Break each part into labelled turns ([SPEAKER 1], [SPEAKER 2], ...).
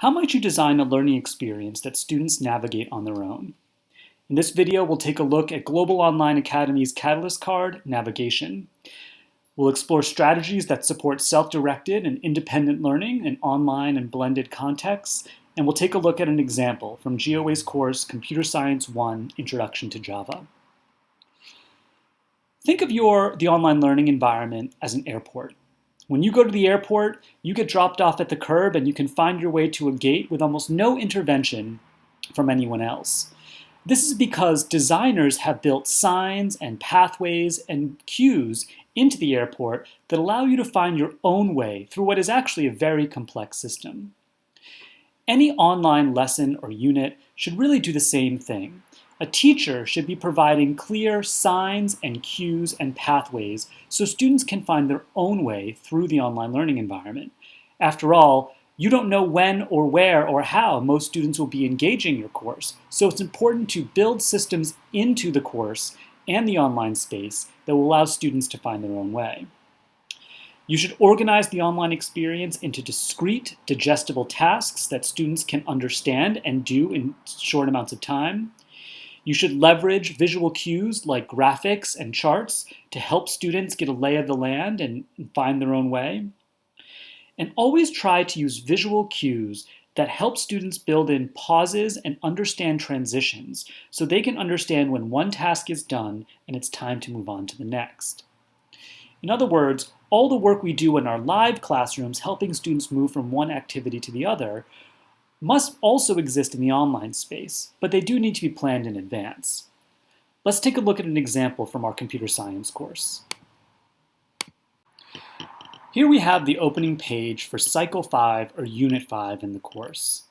[SPEAKER 1] How might you design a learning experience that students navigate on their own? In this video, we'll take a look at Global Online Academy's Catalyst card, Navigation. We'll explore strategies that support self-directed and independent learning in online and blended contexts, and we'll take a look at an example from GOA's course, Computer Science 1, Introduction to Java. Think of the online learning environment as an airport. When you go to the airport, you get dropped off at the curb and you can find your way to a gate with almost no intervention from anyone else. This is because designers have built signs and pathways and cues into the airport that allow you to find your own way through what is actually a very complex system. Any online lesson or unit should really do the same thing. A teacher should be providing clear signs and cues and pathways so students can find their own way through the online learning environment. After all, you don't know when or where or how most students will be engaging your course, so it's important to build systems into the course and the online space that will allow students to find their own way. You should organize the online experience into discrete, digestible tasks that students can understand and do in short amounts of time. You should leverage visual cues like graphics and charts to help students get a lay of the land and find their own way. And always try to use visual cues that help students build in pauses and understand transitions so they can understand when one task is done and it's time to move on to the next. In other words, all the work we do in our live classrooms helping students move from one activity to the other must also exist in the online space, but they do need to be planned in advance. Let's take a look at an example from our computer science course. Here we have the opening page for Cycle 5 or Unit 5 in the course.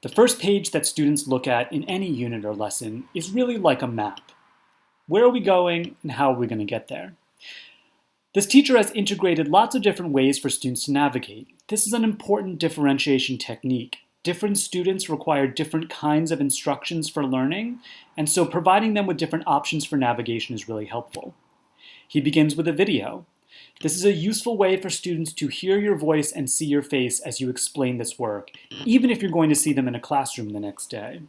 [SPEAKER 1] The first page that students look at in any unit or lesson is really like a map. Where are we going and how are we going to get there? This teacher has integrated lots of different ways for students to navigate. This is an important differentiation technique. Different students require different kinds of instructions for learning, and so providing them with different options for navigation is really helpful. He begins with a video. This is a useful way for students to hear your voice and see your face as you explain this work, even if you're going to see them in a classroom the next day.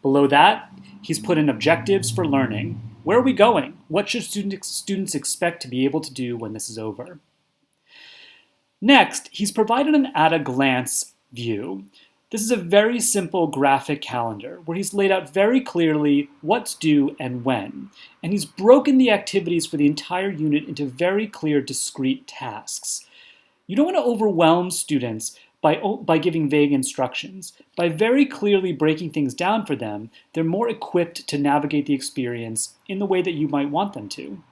[SPEAKER 1] Below that, he's put in objectives for learning. Where are we going? What should students expect to be able to do when this is over? Next, he's provided an at-a-glance view. This is a very simple graphic calendar where he's laid out very clearly what's due and when, and he's broken the activities for the entire unit into very clear, discrete tasks. You don't want to overwhelm students by giving vague instructions. By very clearly breaking things down for them, they're more equipped to navigate the experience in the way that you might want them to.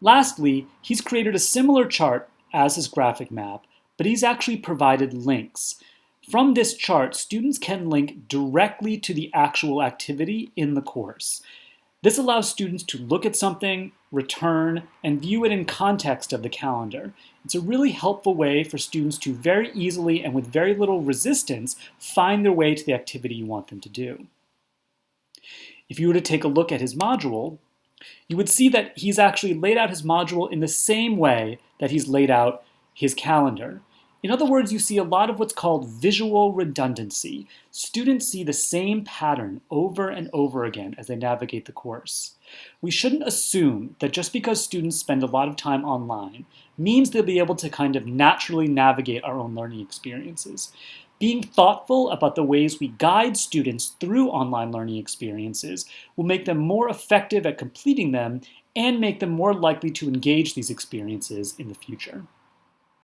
[SPEAKER 1] Lastly, he's created a similar chart as his graphic map, but he's actually provided links. From this chart, students can link directly to the actual activity in the course. This allows students to look at something, return, and view it in context of the calendar. It's a really helpful way for students to very easily and with very little resistance find their way to the activity you want them to do. If you were to take a look at his module, you would see that he's actually laid out his module in the same way that he's laid out his calendar. In other words, you see a lot of what's called visual redundancy. Students see the same pattern over and over again as they navigate the course. We shouldn't assume that just because students spend a lot of time online means they'll be able to kind of naturally navigate our own learning experiences. Being thoughtful about the ways we guide students through online learning experiences will make them more effective at completing them and make them more likely to engage these experiences in the future.